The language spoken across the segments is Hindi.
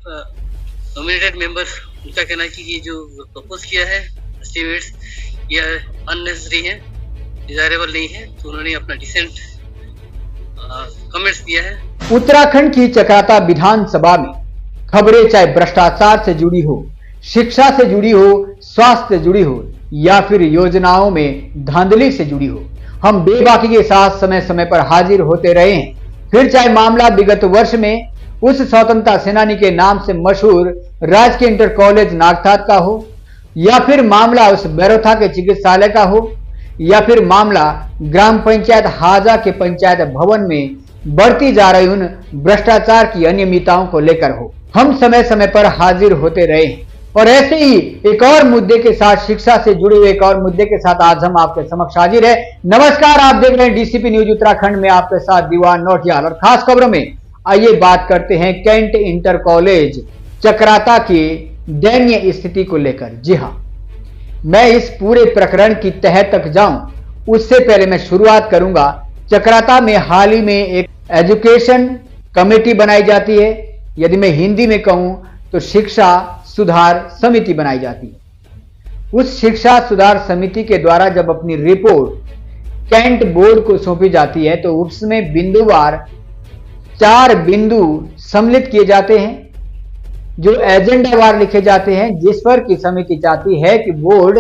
नॉमिनेटेड मेंबर उनका कहना है कि ये जो प्रपोज किया है एस्टिमेट्स ये अननेसेसरी है, डिजायरेबल नहीं है, तो उन्होंने अपना डिसेंट कमेंट्स दिया है। उत्तराखंड की चक्राता विधानसभा में खबरें चाहे भ्रष्टाचार से जुड़ी हो, शिक्षा से जुड़ी हो, स्वास्थ्य से जुड़ी हो या फिर योजनाओं में धांधली से जुड़ी हो, हम बेबाकी के साथ समय समय पर हाजिर होते रहे हैं। फिर चाहे मामला विगत वर्ष में उस स्वतंत्रता सेनानी के नाम से मशहूर राजकीय इंटर कॉलेज नागठात का हो, या फिर मामला उस बैरोथा के चिकित्सालय का हो, या फिर मामला ग्राम पंचायत हाजा के पंचायत भवन में बढ़ती जा रही उन भ्रष्टाचार की अनियमितताओं को लेकर हो, हम समय समय पर हाजिर होते रहे हैं। और ऐसे ही एक और मुद्दे के साथ, शिक्षा से जुड़े हुए एक और मुद्दे के साथ आज हम आपके समक्ष हाजिर है। नमस्कार, आप देख रहे हैं डीसीपी न्यूज उत्तराखंड में आपके साथ दीवान नौटियाल। और खास खबरों में आइए बात करते हैं कैंट इंटर कॉलेज चक्राता की दयनीय स्थिति को लेकर। जी हां, मैं इस पूरे प्रकरण की तह तक जाऊं उससे पहले मैं शुरुआत करूंगा। चक्राता में हाल ही में एक एजुकेशन कमेटी बनाई जाती है, यदि मैं हिंदी में कहूं तो शिक्षा सुधार समिति बनाई जाती है। उस शिक्षा सुधार समिति के द्वारा जब अपनी रिपोर्ट कैंट बोर्ड को सौंपी जाती है तो उसमें बिंदुवार 4 बिंदु सम्मिलित किए जाते हैं, जो एजेंडावार लिखे जाते हैं, जिस पर की समिति चाहती है कि बोर्ड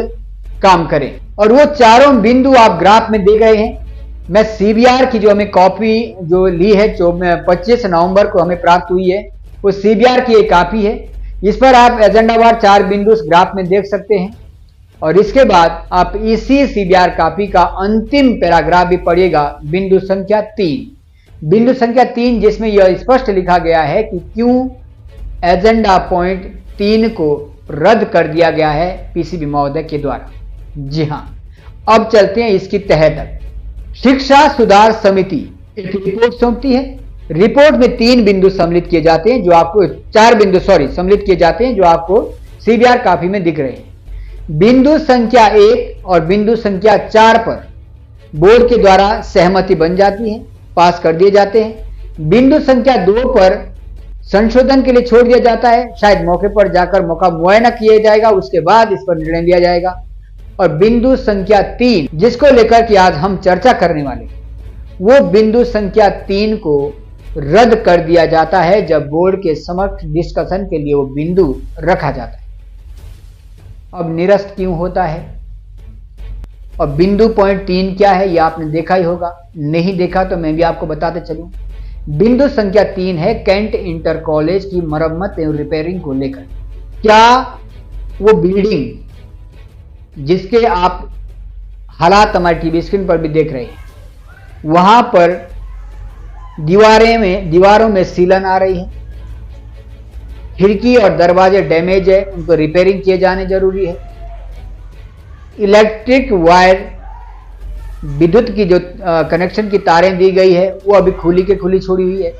काम करे। और वो चारों बिंदु आप ग्राफ में दे गए हैं। मैं सीबीआर की जो हमें कॉपी जो ली है, जो 25 नवंबर को हमें प्राप्त हुई है, वो सीबीआर की एक कॉपी है। इस पर आप एजेंडावार 4 बिंदु उस ग्राफ में देख सकते हैं। और इसके बाद आप इसी सीबीआर कॉपी का अंतिम पैराग्राफ भी पढ़िएगा, बिंदु संख्या 3। बिंदु संख्या 3 जिसमें यह स्पष्ट लिखा गया है कि क्यों एजेंडा पॉइंट 3 को रद्द कर दिया गया है पीसीबी महोदय के द्वारा। जी हां, अब चलते हैं इसकी तह तक। शिक्षा सुधार समिति एक रिपोर्ट सौंपती है। रिपोर्ट में 3 बिंदु सम्मिलित किए जाते हैं, जो आपको 4 बिंदु सम्मिलित किए जाते हैं, जो आपको सीबीआर कॉपी में दिख रहे हैं। बिंदु संख्या 1 और बिंदु संख्या 4 पर बोर्ड के द्वारा सहमति बन जाती है, पास कर दिए जाते हैं। बिंदु संख्या 2 पर संशोधन के लिए छोड़ दिया जाता है, शायद मौके पर जाकर मौका मुआयना किया जाएगा, उसके बाद इस पर निर्णय लिया जाएगा। और बिंदु संख्या 3 जिसको लेकर कि आज हम चर्चा करने वाले, वो बिंदु संख्या 3 को रद्द कर दिया जाता है जब बोर्ड के समक्ष डिस्कशन के लिए वो बिंदु रखा जाता है। अब निरस्त क्यों होता है? और बिंदु पॉइंट 3 क्या है, ये आपने देखा ही होगा, नहीं देखा तो मैं भी आपको बताते चलूं। बिंदु संख्या 3 है कैंट इंटर कॉलेज की मरम्मत एवं रिपेयरिंग को लेकर। क्या वो बिल्डिंग जिसके आप हालात हमारे टीवी स्क्रीन पर भी देख रहे हैं, वहां पर दीवारों में सीलन आ रही है, खिड़की और दरवाजे डैमेज है, उनको रिपेयरिंग किए जाने जरूरी है। इलेक्ट्रिक वायर, विद्युत की जो कनेक्शन की तारें दी गई है, वो अभी खुली के खुली छोड़ी हुई है।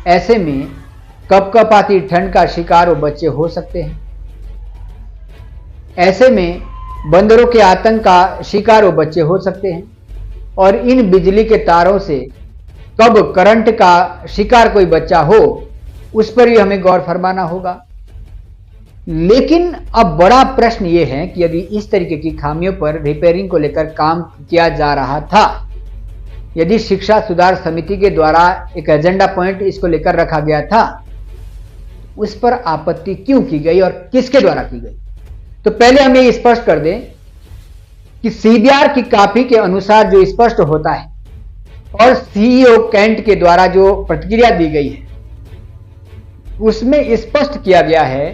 ऐसे में कपकपाती ठंड का शिकार वो बच्चे हो सकते हैं। ऐसे में बंदरों के आतंक का शिकार वो बच्चे हो सकते हैं। और इन बिजली के तारों से कब करंट का शिकार कोई बच्चा हो, उस पर भी हमें गौर फरमाना होगा। लेकिन अब बड़ा प्रश्न यह है कि यदि इस तरीके की खामियों पर रिपेयरिंग को लेकर काम किया जा रहा था, यदि शिक्षा सुधार समिति के द्वारा एक एजेंडा पॉइंट इसको लेकर रखा गया था, उस पर आपत्ति क्यों की गई और किसके द्वारा की गई? तो पहले हमें ये स्पष्ट कर दें कि सीबीआर की कॉपी के अनुसार जो स्पष्ट होता है और सीईओ कैंट के द्वारा जो प्रतिक्रिया दी गई है, उसमें स्पष्ट किया गया है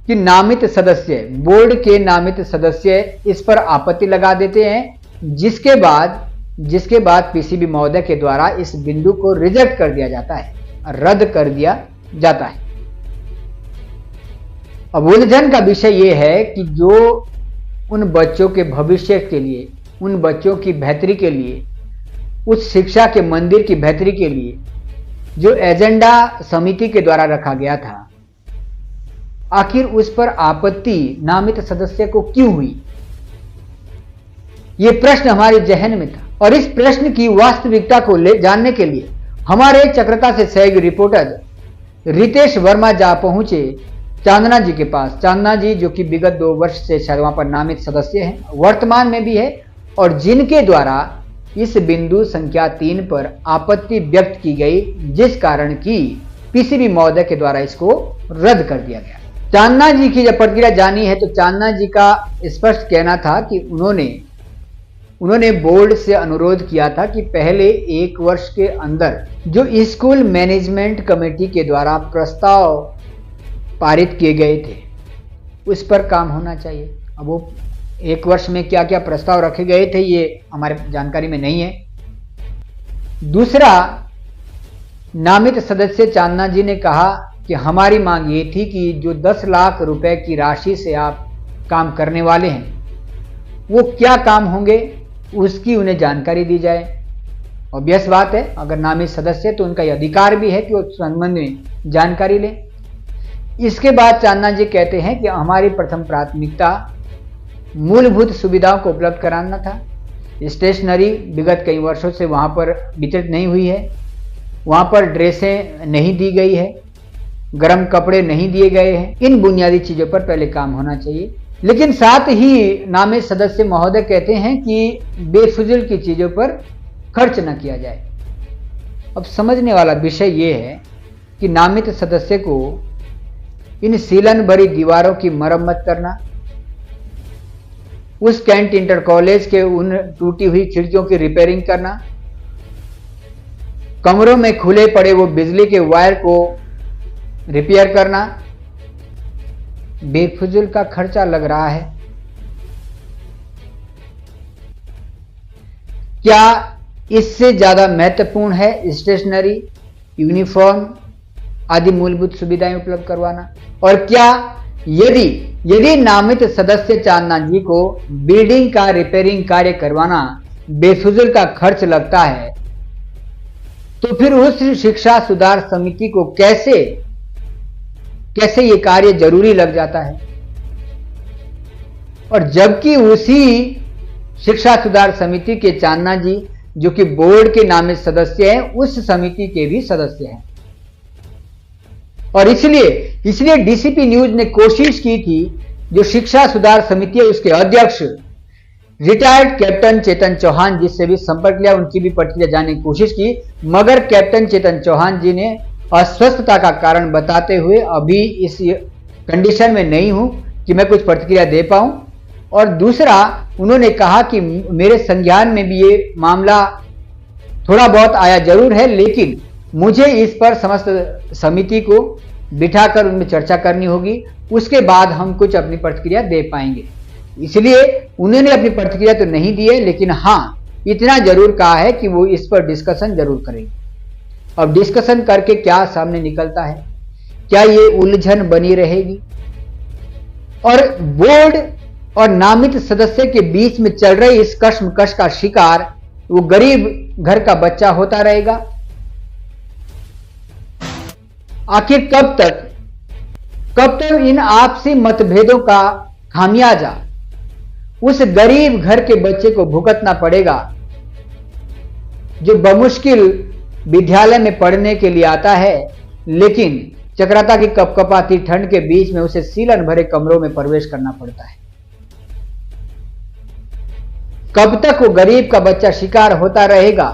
कि नामित सदस्य, बोर्ड के नामित सदस्य इस पर आपत्ति लगा देते हैं, जिसके बाद पीसीबी महोदय के द्वारा इस बिंदु को रिजेक्ट कर दिया जाता है, रद्द कर दिया जाता है। अब उलझन का विषय यह है कि जो उन बच्चों के भविष्य के लिए, उन बच्चों की बेहतरी के लिए, उस शिक्षा के मंदिर की बेहतरी के लिए जो एजेंडा समिति के द्वारा रखा गया था, आखिर उस पर आपत्ति नामित सदस्य को क्यों हुई? यह प्रश्न हमारे जहन में था और इस प्रश्न की वास्तविकता को जानने के लिए हमारे चक्रता से सहयोगी रिपोर्टर रितेश वर्मा जा पहुंचे चांदना जी के पास। चांदना जी जो कि विगत 2 वर्ष से शायद वहां पर नामित सदस्य हैं, वर्तमान में भी है, और जिनके द्वारा इस बिंदु संख्या 3 पर आपत्ति व्यक्त की गई, जिस कारण की पीसीबी महोदय के द्वारा इसको रद्द कर दिया गया। चांदना जी की जब प्रतिक्रिया जानी है तो चांदना जी का स्पष्ट कहना था कि उन्होंने बोर्ड से अनुरोध किया था कि पहले 1 वर्ष के अंदर जो स्कूल मैनेजमेंट कमेटी के द्वारा प्रस्ताव पारित किए गए थे उस पर काम होना चाहिए। अब वो 1 वर्ष में क्या क्या प्रस्ताव रखे गए थे ये हमारे जानकारी में नहीं है। दूसरा, नामित सदस्य चांदना जी ने कहा कि हमारी मांग ये थी कि जो 10 लाख रुपए की राशि से आप काम करने वाले हैं वो क्या काम होंगे उसकी उन्हें जानकारी दी जाए। ऑब्वियस बात है, अगर नामित सदस्य तो उनका यह अधिकार भी है कि वो संबंध में जानकारी लें। इसके बाद चांदना जी कहते हैं कि हमारी प्रथम प्राथमिकता मूलभूत सुविधाओं को उपलब्ध कराना था। स्टेशनरी विगत कई वर्षों से वहां पर वितरित नहीं हुई है, वहां पर ड्रेसें नहीं दी गई है, गर्म कपड़े नहीं दिए गए हैं। इन बुनियादी चीजों पर पहले काम होना चाहिए। लेकिन साथ ही नामित सदस्य महोदय कहते हैं कि बेफिजूल की चीजों पर खर्च न किया जाए। अब समझने वाला विषय यह है कि नामित सदस्य को इन सीलन भरी दीवारों की मरम्मत करना, उस कैंट इंटर कॉलेज के उन टूटी हुई खिड़कियों की रिपेयरिंग करना, कमरों में खुले पड़े वो बिजली के वायर को रिपेयर करना, बेफिजूल का खर्चा लग रहा है। क्या इससे ज्यादा महत्वपूर्ण है स्टेशनरी, यूनिफॉर्म आदि मूलभूत सुविधाएं उपलब्ध करवाना? और क्या यदि नामित सदस्य चांदना जी को बिल्डिंग का रिपेयरिंग कार्य करवाना बेफिजूल का खर्च लगता है तो फिर उस शिक्षा सुधार समिति को कैसे ये कार्य जरूरी लग जाता है? और जबकि उसी शिक्षा सुधार समिति के चांदना जी जो कि बोर्ड के नामित सदस्य हैं उस समिति के भी सदस्य हैं। और इसलिए डीसीपी न्यूज ने कोशिश की थी, जो शिक्षा सुधार समिति है उसके अध्यक्ष रिटायर्ड कैप्टन चेतन चौहान जिससे भी संपर्क लिया, उनकी भी प्रतिक्रिया जानने की कोशिश की, मगर कैप्टन चेतन चौहान जी ने अस्वस्थता का कारण बताते हुए अभी इस कंडीशन में नहीं हूं कि मैं कुछ प्रतिक्रिया दे पाऊं। और दूसरा, उन्होंने कहा कि मेरे संज्ञान में भी ये मामला थोड़ा बहुत आया जरूर है, लेकिन मुझे इस पर समस्त समिति को बिठाकर उनमें चर्चा करनी होगी, उसके बाद हम कुछ अपनी प्रतिक्रिया दे पाएंगे। इसलिए उन्होंने अपनी प्रतिक्रिया तो नहीं दी है, लेकिन हाँ इतना जरूर कहा है कि वो इस पर डिस्कशन जरूर करेंगे। अब डिस्कशन करके क्या सामने निकलता है, क्या ये उलझन बनी रहेगी और बोर्ड और नामित सदस्य के बीच में चल रही इस कश्मकश का शिकार वो गरीब घर का बच्चा होता रहेगा? आखिर कब तक इन आपसी मतभेदों का खामियाजा उस गरीब घर के बच्चे को भुगतना पड़ेगा जो बमुश्किल विद्यालय में पढ़ने के लिए आता है, लेकिन चक्राता की कपकपाती ठंड के बीच में उसे सीलन भरे कमरों में प्रवेश करना पड़ता है। कब तक वो गरीब का बच्चा शिकार होता रहेगा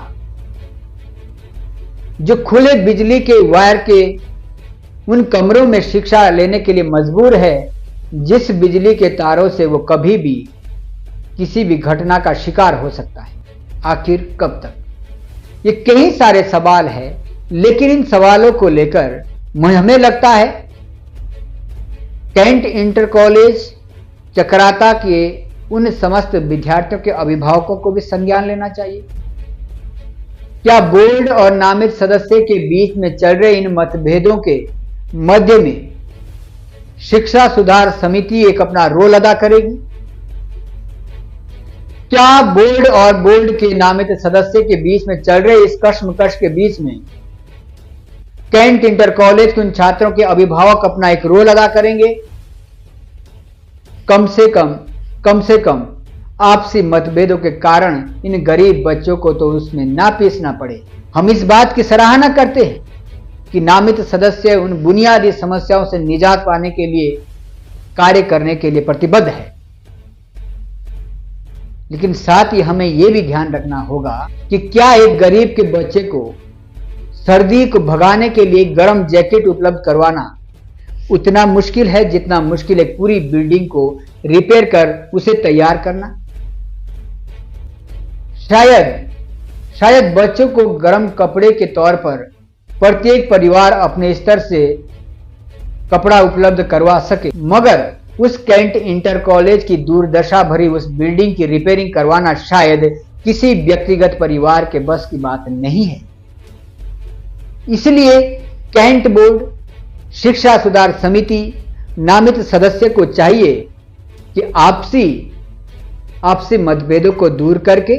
जो खुले बिजली के वायर के उन कमरों में शिक्षा लेने के लिए मजबूर है, जिस बिजली के तारों से वो कभी भी किसी भी घटना का शिकार हो सकता है? आखिर कब तक? ये कई सारे सवाल हैं, लेकिन इन सवालों को लेकर हमें लगता है कैंट इंटर कॉलेज चक्राता के उन समस्त विद्यार्थियों के अभिभावकों को भी संज्ञान लेना चाहिए। क्या बोर्ड और नामित सदस्य के बीच में चल रहे इन मतभेदों के मध्य में शिक्षा सुधार समिति एक अपना रोल अदा करेगी? क्या बोर्ड और बोर्ड के नामित सदस्य के बीच में चल रहे इस कश्मकश के बीच में कैंट इंटर कॉलेज के उन छात्रों के अभिभावक अपना एक रोल अदा करेंगे? कम से कम आपसी मतभेदों के कारण इन गरीब बच्चों को तो उसमें ना पीसना पड़े। हम इस बात की सराहना करते हैं कि नामित सदस्य उन बुनियादी समस्याओं से निजात पाने के लिए कार्य करने के लिए प्रतिबद्ध है, लेकिन साथ ही हमें यह भी ध्यान रखना होगा कि क्या एक गरीब के बच्चे को सर्दी को भगाने के लिए गर्म जैकेट उपलब्ध करवाना उतना मुश्किल है जितना मुश्किल एक पूरी बिल्डिंग को रिपेयर कर उसे तैयार करना। शायद बच्चों को गर्म कपड़े के तौर पर प्रत्येक परिवार अपने स्तर से कपड़ा उपलब्ध करवा सके, मगर उस कैंट इंटर कॉलेज की दुर्दशा भरी उस बिल्डिंग की रिपेयरिंग करवाना शायद किसी व्यक्तिगत परिवार के बस की बात नहीं है। इसलिए कैंट बोर्ड, शिक्षा सुधार समिति नामित सदस्य को चाहिए कि आपसी मतभेदों को दूर करके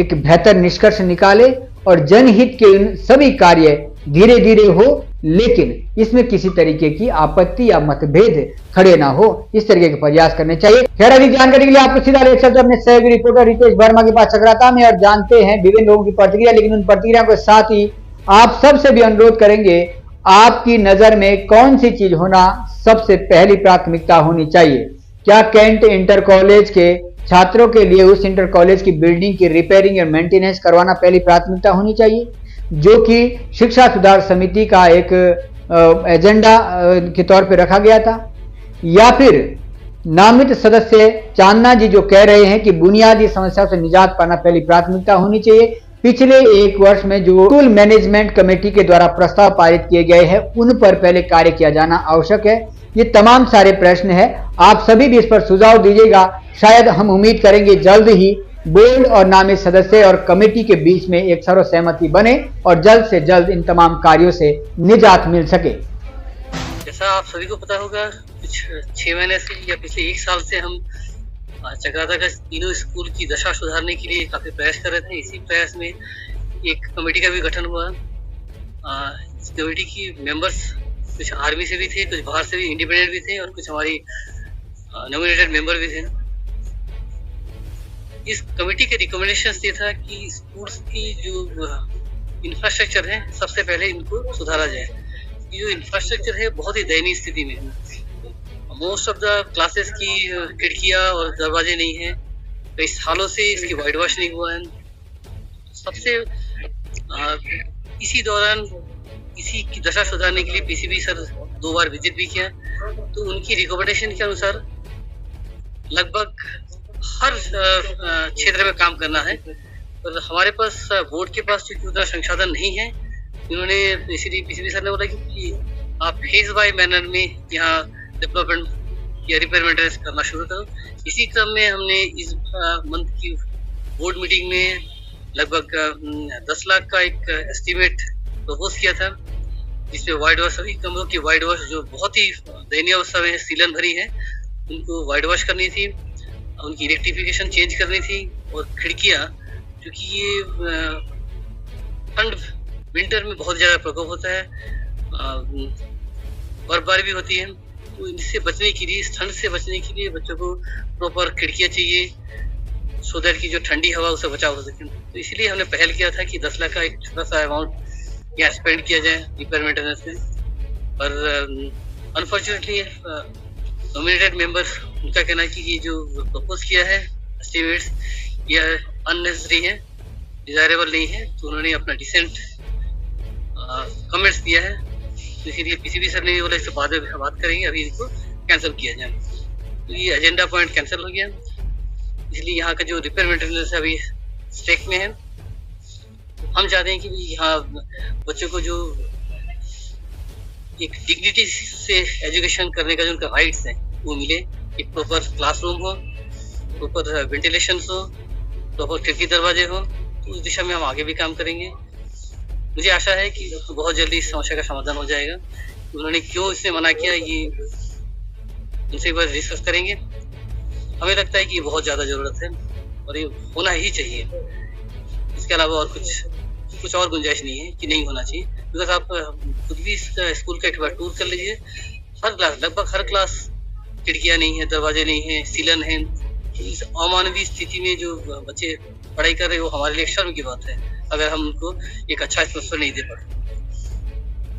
एक बेहतर निष्कर्ष निकाले और जनहित के उन सभी कार्य धीरे धीरे हो, लेकिन इसमें किसी तरीके की आपत्ति या मतभेद खड़े ना हो, इस तरीके के प्रयास करने चाहिए। खैर, अधिक जानकारी के लिए आप सीधा देख सकते हैं अपने सहयोगी रिपोर्टर रितेश वर्मा के पास चक्राता में और जानते हैं विभिन्न लोगों की प्रतिक्रिया। लेकिन उन प्रतिक्रिया के साथ ही आप सबसे भी अनुरोध करेंगे, आपकी नजर में कौन सी चीज होना सबसे पहली प्राथमिकता होनी चाहिए? क्या कैंट इंटर कॉलेज के छात्रों के लिए उस इंटर कॉलेज की बिल्डिंग की रिपेयरिंग और मेंटेनेंस करवाना पहली प्राथमिकता होनी चाहिए, जो कि शिक्षा सुधार समिति का एक एजेंडा के तौर पर रखा गया था, या फिर नामित सदस्य चांदना जी जो कह रहे हैं कि बुनियादी समस्याओं से निजात पाना पहली प्राथमिकता होनी चाहिए? पिछले एक वर्ष में जो स्कूल मैनेजमेंट कमेटी के द्वारा प्रस्ताव पारित किए गए हैं उन पर पहले कार्य किया जाना आवश्यक है। ये तमाम सारे प्रश्न हैं, आप सभी भी इस पर सुझाव दीजिएगा। शायद हम उम्मीद करेंगे जल्द ही बोर्ड और नामित सदस्य और कमेटी के बीच में एक सर्वसहमति बने और जल्द से जल्द इन तमाम कार्यों से निजात मिल सके। जैसा आप सभी को पता होगा, कुछ 6 महीने से या पिछले 1 साल से हम चक्राता का तीनों स्कूल की दशा सुधारने के लिए काफी प्रयास कर रहे थे। इसी प्रयास में एक कमेटी का भी गठन हुआ। इस कमेटी की मेंबर्स कुछ आर्मी से भी थे, कुछ बाहर से भी इंडिपेंडेंट भी थे और कुछ हमारी नॉमिनेटेड मेंबर भी थे। इस कमेटी के रिकमेंडेशंस ये था कि स्कूल्स की जो इंफ्रास्ट्रक्चर है सबसे पहले इनको सुधारा जाए। ये जो इंफ्रास्ट्रक्चर है बहुत ही दयनीय स्थिति में है। मोस्ट ऑफ द क्लासेस की खिड़कियां और दरवाजे नहीं है, कई सालों से इसकी वाइट वॉश नहीं हुआ है। सबसे इसी दौरान इसी की दशा सुधारने के लिए पीसीबी सर 2 बार विजिट भी किया, तो उनकी रिकमेंडेशन के अनुसार लगभग हर क्षेत्र में काम करना है। और हमारे पास बोर्ड के पास चूंकि उतना संसाधन नहीं है, उन्होंने इसीलिए पीसीबी सर ने बोला कि आप फेज बाय मैनर में यहाँ डेवलपमेंट या रिपेयर मेंटेनेंस करना शुरू करो। इसी क्रम में हमने इस मंथ की बोर्ड मीटिंग में लगभग 10 लाख का एक एस्टीमेट प्रपोज किया था, जिसमें वाइट वॉश सभी कमरों की वाइट वॉश जो बहुत ही दयनीय अवस्था में सीलन भरी है उनको वाइट वॉश करनी थी, उनकी रेक्टिफिकेशन चेंज करनी थी। और खिड़कियाँ, क्योंकि ये ठंड विंटर में बहुत ज़्यादा प्रकोप होता है, बर्फबारी भी होती है, तो इससे बचने के लिए, इस ठंड से बचने के लिए बच्चों को प्रॉपर खिड़कियाँ चाहिए, सो दैट की जो ठंडी हवा उससे बचाव हो सके। तो इसलिए हमने पहल किया था कि 10 लाख का एक छोटा सा अमाउंट यहाँ स्पेंड किया जाए रिपेयर मेंटेनेंस में। पर अनफॉर्चुनेटली नॉमिनेटेड मेंबर्स, उनका कहना है कि ये जो प्रपोज किया है एस्टिमेट्स ये अननेसेसरी है, डिजायरेबल नहीं है, तो उन्होंने अपना डिसेंट कमेंट्स दिया है। तो इसीलिए पीसीबी सर ने भी बोला इससे बाद में बात करेंगे, अभी इसको कैंसिल किया जाए। तो ये एजेंडा पॉइंट कैंसिल हो गया, इसलिए यहाँ का जो रिपेयर मेंटेनेंस है अभी स्टेक में है। हम चाहते हैं कि यहाँ बच्चों को जो एक डिग्निटी से एजुकेशन करने का जो उनका राइट्स है वो मिले, एक प्रॉपर क्लासरूम हो, प्रॉपर वेंटिलेशन हो, प्रॉपर खिड़की दरवाजे हो, तो उस दिशा में हम आगे भी काम करेंगे। मुझे आशा है कि बहुत जल्दी इस समस्या का समाधान हो जाएगा। उन्होंने क्यों इसने मना किया ये उनसे एक बार डिस्कस करेंगे। हमें लगता है कि ये बहुत ज़्यादा ज़रूरत है और ये होना ही चाहिए, इसके अलावा और कुछ और गुंजाइश नहीं है कि नहीं होना चाहिए। बिकॉज आप खुद भी स्कूल का एक बार टूर कर लीजिए, हर क्लास, लगभग हर क्लास खिड़कियाँ नहीं है, दरवाजे नहीं है, सीलन है, इस अमानवीय स्थिति में जो बच्चे पढ़ाई कर रहे हैं वो हमारे लिए शर्म की बात है, अगर हम उनको एक अच्छा एटमॉस्फेयर नहीं दे पाए।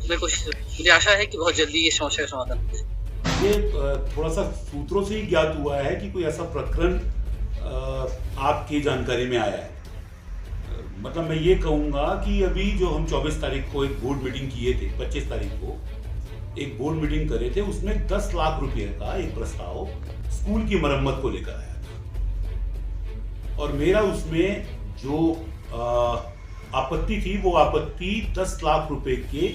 मुझे आशा है कि बहुत जल्दी ये समस्या का समाधान हो जाए। ये थोड़ा सा सूत्रों से ही ज्ञात हुआ है कि कोई ऐसा प्रकरण आपकी जानकारी में आया है। मतलब मैं ये कहूँगा कि अभी जो हम 24 तारीख को एक बोर्ड मीटिंग किए थे, 25 तारीख को एक बोर्ड मीटिंग करे थे, उसमें 10 लाख रुपए का एक प्रस्ताव स्कूल की मरम्मत को लेकर आया था और मेरा उसमें जो आपत्ति थी वो आपत्ति 10 लाख रुपए के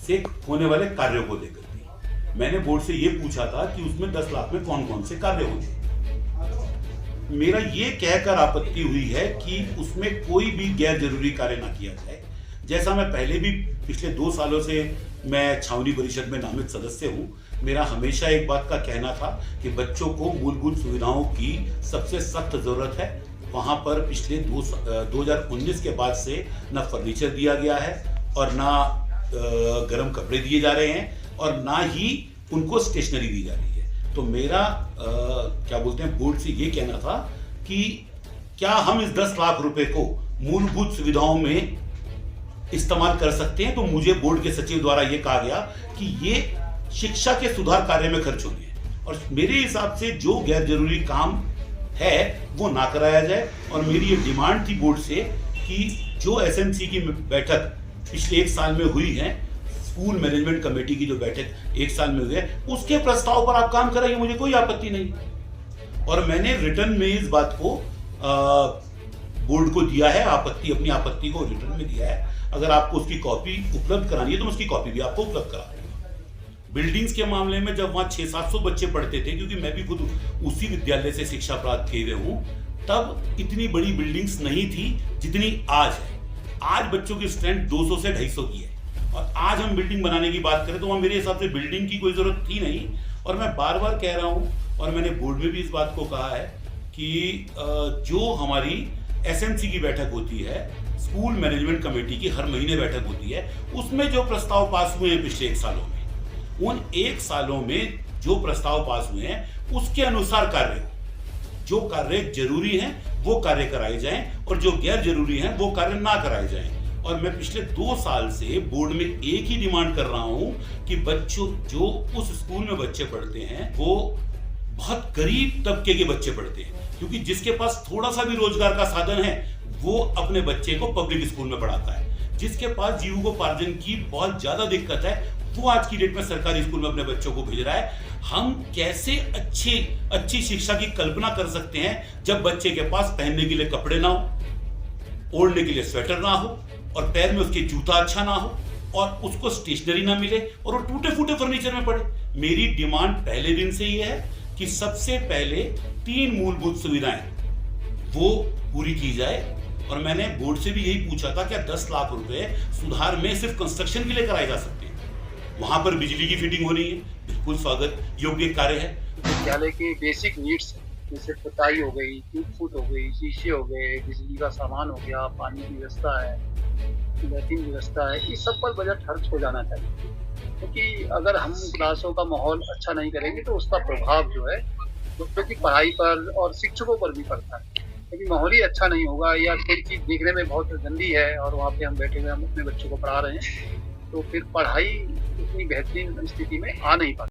से होने वाले कार्यों को लेकर थी। मैंने बोर्ड से ये पूछा था कि उसमें 10 लाख में कौन कौन से कार्य होंगे। मेरा ये कहकर आपत्ति हुई है कि उसमें कोई भी गैर जरूरी कार्य ना किया जाए। जैसा मैं पहले भी पिछले 2 सालों से मैं छावनी परिषद में नामित सदस्य हूँ, मेरा हमेशा एक बात का कहना था कि बच्चों को मूलभूत सुविधाओं की सबसे सख्त जरूरत है। वहाँ पर पिछले 2019 के बाद से ना फर्नीचर दिया गया है और ना गर्म कपड़े दिए जा रहे हैं और ना ही उनको स्टेशनरी दी जा रही है। तो मेरा क्या बोलते हैं बोर्ड से ये कहना था कि क्या हम इस 10 लाख रुपए को मूलभूत सुविधाओं में इस्तेमाल कर सकते हैं। तो मुझे बोर्ड के सचिव द्वारा ये कहा गया कि ये शिक्षा के सुधार कार्य में खर्च होंगे और मेरे हिसाब से जो गैर जरूरी काम है वो ना कराया जाए। और मेरी ये डिमांड थी बोर्ड से कि जो एसएमसी की बैठक पिछले 1 साल में हुई है, स्कूल मैनेजमेंट कमेटी की जो बैठक 1 साल में हुई है, उसके प्रस्ताव पर आप काम कराइए, मुझे कोई आपत्ति नहीं। और मैंने रिटर्न में इस बात को बोर्ड को दिया है, अपनी आपत्ति को रिटर्न में दिया है। अगर आपको उसकी कॉपी उपलब्ध करानी है तो मैं उसकी कॉपी भी आपको उपलब्ध करा दूंगा। बिल्डिंग्स के मामले में जब वहाँ 600-700 बच्चे पढ़ते थे, क्योंकि मैं भी खुद उसी विद्यालय से शिक्षा प्राप्त किए हुए हूँ, तब इतनी बड़ी बिल्डिंग्स नहीं थी जितनी आज है। आज बच्चों की स्ट्रेंथ 200 से 250 की है और आज हम बिल्डिंग बनाने की बात करें तो वहाँ मेरे हिसाब से बिल्डिंग की कोई जरूरत थी नहीं। और मैं बार बार कह रहा हूँ और मैंने बोर्ड में भी इस बात को कहा है कि जो हमारी एसएमसी की बैठक होती है, स्कूल मैनेजमेंट कमेटी की हर महीने बैठक होती है, उसमें जो प्रस्ताव पास हुए हैं पिछले 1 सालों में, उन 1 सालों में जो प्रस्ताव पास हुए हैं उसके अनुसार कार्य हो। जो कार्य जरूरी हैं वो कार्य कराए जाएं और जो गैर जरूरी हैं वो कार्य ना कराए जाएं। और मैं पिछले 2 साल से बोर्ड में एक ही डिमांड कर रहा हूं कि बच्चों जो उस स्कूल में बच्चे पढ़ते हैं वो बहुत गरीब तबके के बच्चे पढ़ते हैं, क्योंकि जिसके पास थोड़ा सा भी रोजगार का साधन है वो अपने बच्चे को पब्लिक स्कूल में पढ़ाता है। जिसके पास जीविकोपार्जन की बहुत ज्यादा दिक्कत है वो आज की डेट में सरकारी स्कूल में अपने बच्चों को भेज रहा है। हम कैसे अच्छी शिक्षा की कल्पना कर सकते हैं जब बच्चे के पास पहनने के लिए कपड़े ना हो, ओढ़ने के लिए स्वेटर ना हो और पैर में उसके जूता अच्छा ना हो और उसको स्टेशनरी ना मिले और वो टूटे फूटे फर्नीचर में पड़े। मेरी डिमांड पहले दिन से ये है कि सबसे पहले 3 मूलभूत सुविधाएं वो पूरी की जाए। और मैंने बोर्ड से भी यही पूछा था, क्या 10 लाख रुपए सुधार में सिर्फ कंस्ट्रक्शन के लिए कराए जा सकते हैं? वहां पर बिजली की फिटिंग होनी है, बिल्कुल स्वागत योग्य कार्य है। विद्यालय के बेसिक नीड्स जैसे पुताई हो गई, टूट-फूट हो गई, शीशे हो गए, बिजली का सामान हो गया, पानी की व्यवस्था है, लैट्रिन व्यवस्था है, इस सब पर बजट खर्च हो जाना चाहिए। क्योंकि अगर हम क्लासों का माहौल अच्छा नहीं करेंगे तो उसका प्रभाव जो है बच्चों की पढ़ाई पर और शिक्षकों पर भी पड़ता है। यदि माहौल ही अच्छा नहीं होगा या कोई चीज़ देखने में बहुत गंदी है और वहाँ पे हम बैठे हुए हम अपने बच्चों को पढ़ा रहे हैं, तो फिर पढ़ाई उतनी बेहतरीन स्थिति में आ नहीं पाती।